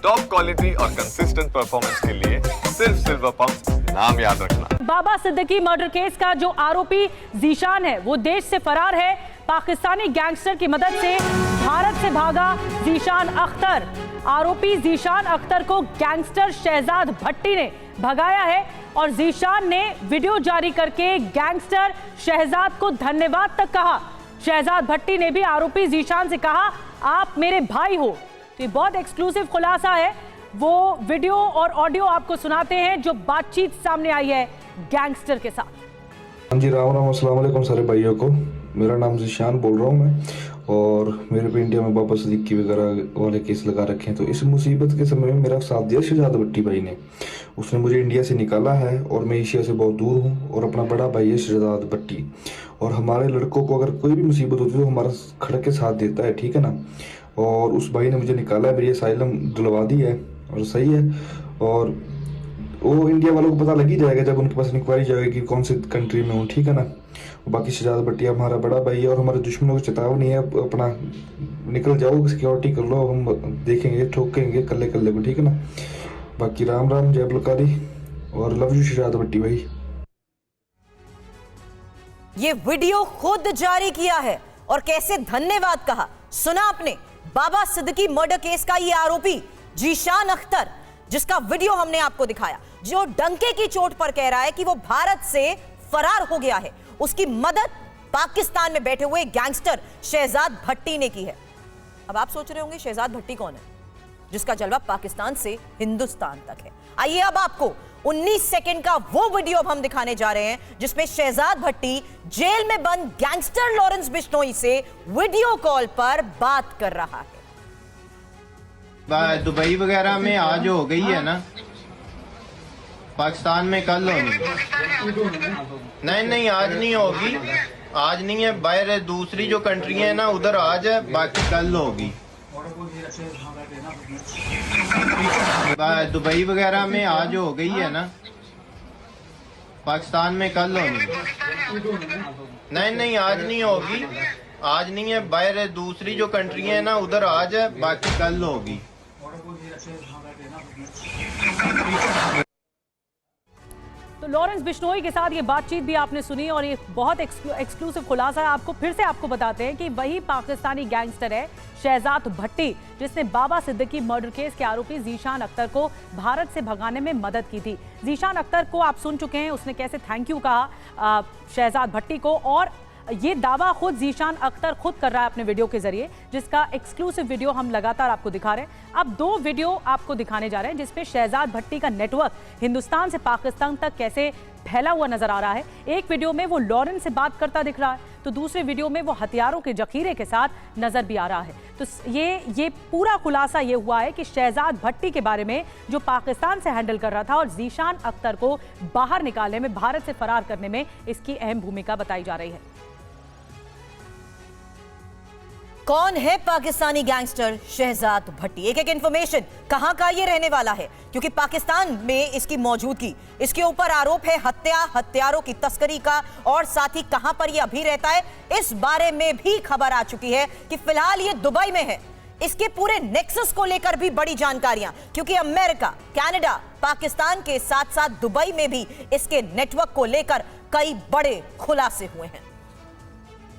Top quality और consistent performance के लिए सिर्फ सिल्वर पंप नाम याद रखना। बाबा सिद्दीकी मर्डर केस का जो आरोपी जीशान है वो देश से फरार है। पाकिस्तानी गैंगस्टर की मदद से भारत से भागा जीशान अख्तर। आरोपी जीशान अख्तर को गैंगस्टर शहजाद भट्टी ने भगाया है और जीशान ने वीडियो जारी करके गैंगस्टर शहजाद को धन्यवाद तक कहा। शहजाद भट्टी ने भी आरोपी जीशान से कहा, आप मेरे भाई हो। तो ये बहुत एक्सक्लूसिव खुलासा है। वो वीडियो और ऑडियो आपको सुनाते हैं जो बातचीत सामने आई है गैंगस्टर के साथ। हाँ जी, राम राम, अस्सलाम वालेकुम सारे भाइयों को। मेरा नाम जीशान बोल रहा हूँ मैं, और मेरे पे इंडिया में बाबा सिद्दीकी वगैरह वाले केस लगा रखे हैं। तो इस मुसीबत के समय में मेरा साथ दिया शहजाद भट्टी भाई ने। उसने मुझे इंडिया से निकाला है और मैं एशिया से बहुत दूर हूँ, और अपना बड़ा भाई है शहजाद भट्टी। और हमारे लड़कों को अगर कोई भी मुसीबत होती है तो हमारा खड़े के साथ देता है, ठीक है ना। और उस भाई ने मुझे निकाला है, मेरी असाइलम दिलवा दी है, और सही है। और वो इंडिया वालों को पता लग ही जाएगा जब उनके पास इंक्वायरी जाएगी कि कौन सी कंट्री में हूँ, ठीक है ना। बाकी शहजाद भट्टी हमारा बड़ा भाई है और हमारे दुश्मनों को चेतावनी है, अपना निकल जाओ, सिक्योरिटी कर लो, हम देखेंगे, ठोकेंगे कल्ले कल्ले को, ठीक है ना। बाकी राम राम, जय बलकारी, और लव यू शहजाद भट्टी भाई। ये वीडियो खुद जारी किया है और कैसे धन्यवाद कहा, सुना आपने। बाबा सिद्दीकी मर्डर केस का ये आरोपी जीशान अख्तर, जिसका वीडियो हमने आपको दिखाया, जो डंके की चोट पर कह रहा है कि वो भारत से फरार हो गया है, उसकी मदद पाकिस्तान में बैठे हुए गैंगस्टर शहजाद भट्टी ने की है। अब आप सोच रहे होंगे शहजाद भट्टी कौन है, जिसका जलवा पाकिस्तान से हिंदुस्तान तक है। आइए अब आपको 19 सेकंड का वो वीडियो अब हम दिखाने जा रहे हैं जिसमें शहजाद भट्टी जेल में बंद गैंगस्टर लॉरेंस बिश्नोई से वीडियो कॉल पर बात कर रहा है। दुबई वगैरह में आज हो गई है ना, पाकिस्तान में कल होगी। नहीं आज नहीं होगी, आज नहीं है। बाहर दूसरी जो कंट्री है ना उधर आज है, बाकी कल होगी। दुबई वगैरह में आज हो गई है ना, पाकिस्तान में कल होगी। नहीं आज नहीं होगी, आज नहीं है। बाहर दूसरी जो कंट्री है ना उधर आज है, बाकी कल होगी। तो लॉरेंस बिश्नोई के साथ ये बातचीत भी आपने सुनी और ये बहुत एक्सक्लूसिव खुलासा है। आपको बताते हैं कि वही पाकिस्तानी गैंगस्टर है शहजाद भट्टी, जिसने बाबा सिद्दीकी मर्डर केस के आरोपी जीशान अख्तर को भारत से भगाने में मदद की थी। जीशान अख्तर को आप सुन चुके हैं, उसने कैसे थैंक यू कहा शहजाद भट्टी को, और ये दावा खुद जीशान अख्तर खुद कर रहा है अपने वीडियो के जरिए, जिसका एक्सक्लूसिव वीडियो हम लगातार आपको दिखा रहे हैं। अब दो वीडियो आपको दिखाने जा रहे हैं जिसपे शहजाद भट्टी का नेटवर्क हिंदुस्तान से पाकिस्तान तक कैसे फैला हुआ नजर आ रहा है। एक वीडियो में वो लॉरेंस से बात करता दिख रहा है, तो दूसरे वीडियो में वो हथियारों के जखीरे के साथ नजर भी आ रहा है। तो ये पूरा खुलासा ये हुआ है कि शहजाद भट्टी के बारे में जो पाकिस्तान से हैंडल कर रहा था और जीशान अख्तर को बाहर निकालने में, भारत से फरार करने में इसकी अहम भूमिका बताई जा रही है। कौन है पाकिस्तानी गैंगस्टर शहजाद भट्टी? एक एक इंफॉर्मेशन, कहां का ये रहने वाला है, क्योंकि पाकिस्तान में इसकी मौजूदगी, इसके ऊपर आरोप है हथियारों की तस्करी का, और साथ ही कहां पर ये अभी रहता है इस बारे में भी खबर आ चुकी है कि फिलहाल ये दुबई में है। इसके पूरे नेक्सस को लेकर भी बड़ी जानकारियां, क्योंकि अमेरिका, कनाडा, पाकिस्तान के साथ साथ दुबई में भी इसके नेटवर्क को लेकर कई बड़े खुलासे हुए हैं।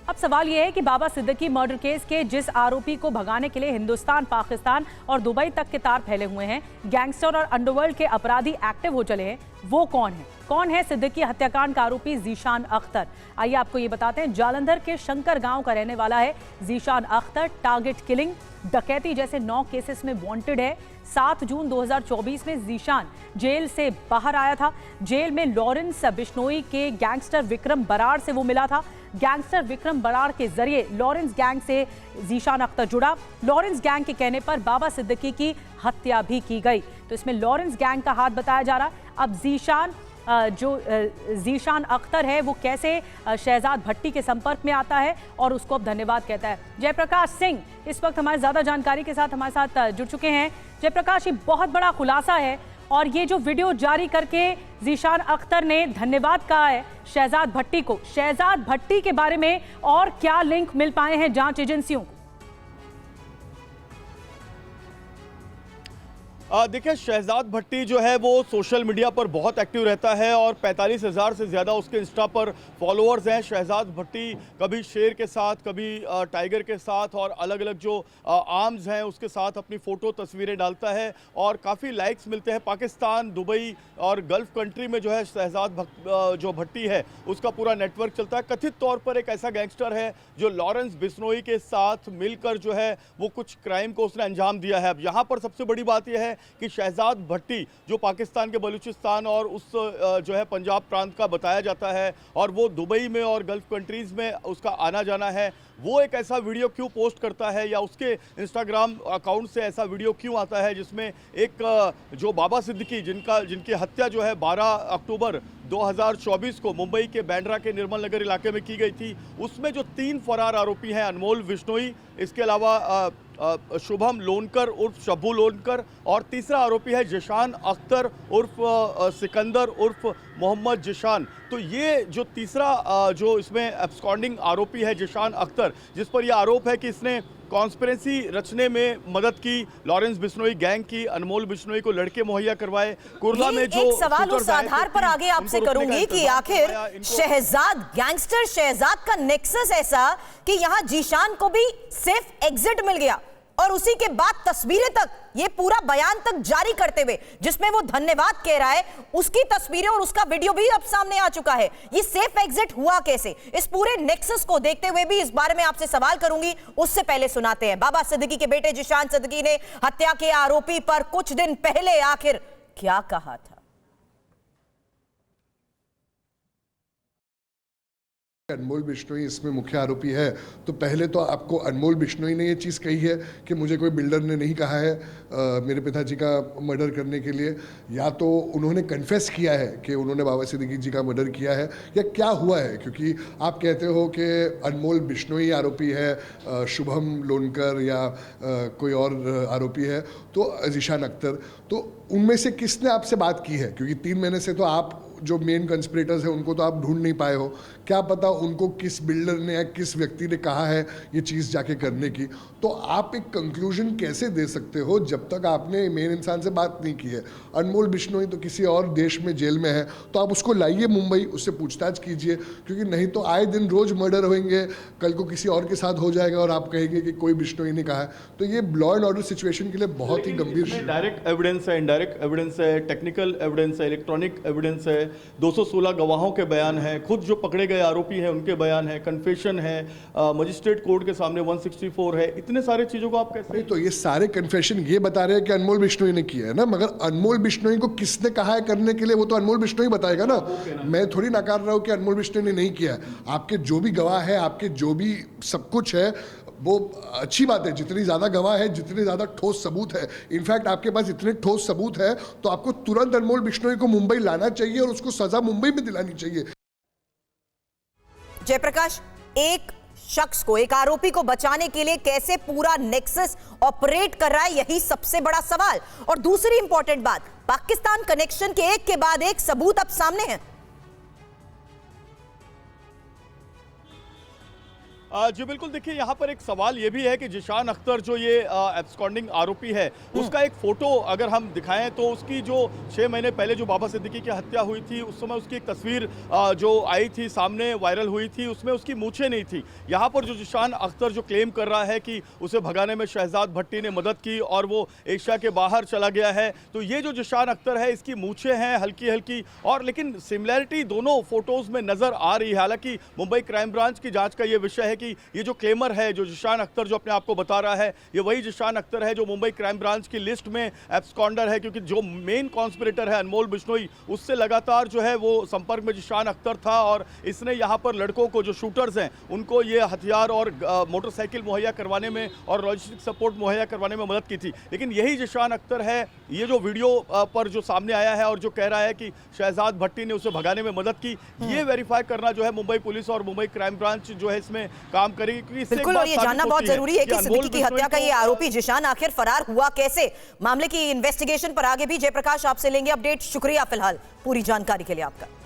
अब सवाल यह है कि बाबा सिद्दीकी मर्डर केस के जिस आरोपी को भगाने के लिए हिंदुस्तान, पाकिस्तान और दुबई तक के तार फैले हुए हैं, गैंगस्टर और अंडरवर्ल्ड के अपराधी एक्टिव हो चले हैं, वो कौन है? कौन है सिद्दीकी हत्याकांड का आरोपी जीशान अख्तर? आइए आपको ये बताते हैं। जालंधर के शंकर गांव का रहने वाला है जीशान अख्तर। टारगेट किलिंग, डकैती जैसे 9 केसेस में वांटेड है। 7 जून 2024 में जीशान जेल से बाहर आया था। जेल में लॉरेंस बिश्नोई के गैंगस्टर विक्रम बराड़ से वो मिला था। गैंगस्टर विक्रम बराड़ के जरिए लॉरेंस गैंग से जीशान अख्तर जुड़ा। लॉरेंस गैंग के कहने पर बाबा सिद्दीकी की हत्या भी की गई। तो इसमें लॉरेंस गैंग का हाथ बताया जा रहा है। अब जीशान अख्तर है वो कैसे शहजाद भट्टी के संपर्क में आता है और उसको अब धन्यवाद कहता है। जयप्रकाश सिंह इस वक्त हमारे ज्यादा जानकारी के साथ हमारे साथ जुड़ चुके हैं। जयप्रकाश, ये बहुत बड़ा खुलासा है और ये जो वीडियो जारी करके जीशान अख्तर ने धन्यवाद कहा है शहजाद भट्टी को, शहजाद भट्टी के बारे में और क्या लिंक मिल पाए हैं जांच एजेंसियों को? देखिए, शहजाद भट्टी जो है वो सोशल मीडिया पर बहुत एक्टिव रहता है और 45,000 से ज़्यादा उसके इंस्टा पर फॉलोअर्स हैं। शहजाद भट्टी कभी शेर के साथ, कभी टाइगर के साथ और अलग अलग जो आर्म्स हैं उसके साथ अपनी फ़ोटो तस्वीरें डालता है और काफ़ी लाइक्स मिलते हैं। पाकिस्तान, दुबई और गल्फ़ कंट्री में जो है शहजाद जो भट्टी है उसका पूरा नेटवर्क चलता है। कथित तौर पर एक ऐसा गैंगस्टर है जो लॉरेंस बिश्नोई के साथ मिलकर जो है वो कुछ क्राइम को उसने अंजाम दिया है। अब यहाँ पर सबसे बड़ी बात यह है कि शहजाद भट्टी जो पाकिस्तान के बलूचिस्तान और उस जो है पंजाब प्रांत का बताया जाता है और वो दुबई में और गल्फ कंट्रीज़ में उसका आना जाना है, वो एक ऐसा वीडियो क्यों पोस्ट करता है या उसके इंस्टाग्राम अकाउंट से ऐसा वीडियो क्यों आता है जिसमें एक जो बाबा सिद्दीकी जिनकी हत्या जो है 12 अक्टूबर 2024 को मुंबई के बांद्रा के निर्मल नगर इलाके में की गई थी, उसमें जो 3 फरार आरोपी हैं, अनमोल बिश्नोई, इसके अलावा शुभम लोनकर उर्फ शब्बू लोनकर और तीसरा आरोपी है जिशान अख्तर उर्फ सिकंदर उर्फ मोहम्मद जिशान। तो ये जो तीसरा जो इसमें एब्सकॉन्डिंग आरोपी है जिशान अख्तर, जिस पर यह आरोप है कि इसने कॉन्स्पिरेसी रचने में मदद की, लॉरेंस बिश्नोई गैंग की, अनमोल बिश्नोई को लड़के मुहैया करवाए। कुर्ला में जो एक सवाल उस आधार पर आगे आपसे करूंगी कि आखिर शहजाद गैंगस्टर शहजाद का नेक्सस ऐसा कि यहां जीशान को भी सेफ एग्जिट मिल गया और उसी के बाद तस्वीरें तक, ये पूरा बयान तक जारी करते हुए जिसमें वो धन्यवाद कह रहा है, उसकी तस्वीरें और उसका वीडियो भी अब सामने आ चुका है। ये सेफ एग्जिट हुआ कैसे? इस पूरे नेक्सस को देखते हुए भी इस बारे में आपसे सवाल करूंगी। उससे पहले सुनाते हैं बाबा सिद्दीकी के बेटे जिशान सिद्दीकी ने हत्या के आरोपी पर कुछ दिन पहले आखिर क्या कहा था। अनमोल बिश्नोई इसमें मुख्य आरोपी है, तो पहले तो आपको अनमोल बिश्नोई ने ये चीज़ कही है कि मुझे कोई बिल्डर ने नहीं कहा है मेरे पिताजी का मर्डर करने के लिए, या तो उन्होंने कन्फेस किया है कि उन्होंने बाबा सिद्दीकी जी का मर्डर किया है, या क्या हुआ है? क्योंकि आप कहते हो कि अनमोल बिश्नोई आरोपी है, शुभम लोनकर या कोई और आरोपी है, तो जिशान अख्तर, तो उनमें से किसने आपसे बात की है? क्योंकि 3 महीने से तो आप जो मेन कंस्पिरेटर्स हैं उनको तो आप ढूंढ नहीं पाए हो, क्या पता उनको किस बिल्डर ने या किस व्यक्ति ने कहा है ये चीज़ जाके करने की। तो आप एक कंक्लूजन कैसे दे सकते हो जब तक आपने मेन इंसान से बात नहीं की है? अनमोल बिश्नोई तो किसी और देश में जेल में है, तो आप उसको लाइए मुंबई, उससे पूछताछ कीजिए, क्योंकि नहीं तो आए दिन रोज मर्डर होंगे, कल को किसी और के साथ हो जाएगा और आप कहेंगे कि कोई बिश्नोई ने कहा है। तो ये लॉ एंड ऑर्डर सिचुएशन के लिए बहुत ही गंभीर। डायरेक्ट एविडेंस है, इनडायरेक्ट एविडेंस है, टेक्निकल एविडेंस है, इलेक्ट्रॉनिक एविडेंस है, 216 गवाहों के बयान हैं, खुद जो पकड़े गए आरोपी हैं उनके बयान है, कन्फेशन है, मजिस्ट्रेट कोर्ट के सामने 164 है। इतने सारे चीजों को आप कैसे? नहीं, तो ये सारे कन्फेशन ये बता रहे हैं कि अनमोल बिश्नोई ने किया है ना, मगर अनमोल बिश्नोई को किसने कहा है करने के लिए वो तो अनमोल बिश्नोई बताएगा ना। मैं थोड़ी नकार रहा हूँ कि अनमोल बिश्नोई ने नहीं किया है। आपके जो भी गवाह है, आपके जो भी सब कुछ है, वो अच्छी बात है। जितनी ज़्यादा गवाह है, जितने ज़्यादा ठोस सबूत है, इनफैक्ट आपके पास इतने ठोस सबूत है तो आपको तुरंत अनमोल बिश्नोई को मुंबई लाना चाहिए और उसको सजा मुंबई में दिलानी चाहिए। जयप्रकाश, एक शख्स को, एक आरोपी को बचाने के लिए कैसे पूरा नेक्सस ऑपरेट कर रहा है, यही सबसे बड़ा सवाल। और दूसरी इंपॉर्टेंट बात, पाकिस्तान कनेक्शन के एक के बाद एक सबूत अब सामने हैं। जी बिल्कुल, देखिए यहाँ पर एक सवाल ये भी है कि जिशान अख्तर जो ये एब्सकॉन्डिंग आरोपी है, उसका एक फोटो अगर हम दिखाएं तो उसकी जो 6 महीने पहले जो बाबा सिद्दीकी की हत्या हुई थी उस समय उसकी एक तस्वीर जो आई थी सामने, वायरल हुई थी, उसमें उसकी मूछें नहीं थी। यहाँ पर जो जिशान अख्तर जो क्लेम कर रहा है कि उसे भगाने में शहजाद भट्टी ने मदद की और वो एशिया के बाहर चला गया है, तो ये जो जिशान अख्तर है इसकी मूछें हैं हल्की हल्की, और लेकिन सिमिलैरिटी दोनों फोटोज़ में नज़र आ रही है। हालांकि मुंबई क्राइम ब्रांच की जाँच का ये विषय है कि ये जो क्लेमर है, जो जिशान अख्तर जो अपने आप को बता रहा है, ये वही जिशान अख्तर है जो मुंबई क्राइम ब्रांच की लिस्ट में एब्सकॉन्डर है, क्योंकि जो मेन कॉन्स्पिरेटर है अनमोल बिश्नोई, उससे लगातार जो है वो संपर्क में जिशान अख्तर था और इसने यहाँ पर लड़कों को, जो शूटर्स हैं, उनको ये हथियार और मोटरसाइकिल मुहैया करवाने में और लॉजिस्टिक सपोर्ट मुहैया करवाने में मदद की थी। लेकिन यही जिशान अख्तर है, ये जो वीडियो पर जो सामने आया है और जो कह रहा है कि शहजाद भट्टी ने उसे भगाने में मदद की, ये वेरीफाई करना जो है मुंबई पुलिस और मुंबई क्राइम ब्रांच जो है इसमें काम करेगी। बिल्कुल, और ये जानना बहुत जरूरी है कि सिद्दीकी की हत्या का ये आरोपी जिशान आखिर फरार हुआ कैसे। मामले की इन्वेस्टिगेशन पर आगे भी जयप्रकाश आपसे लेंगे अपडेट। शुक्रिया फिलहाल पूरी जानकारी के लिए आपका।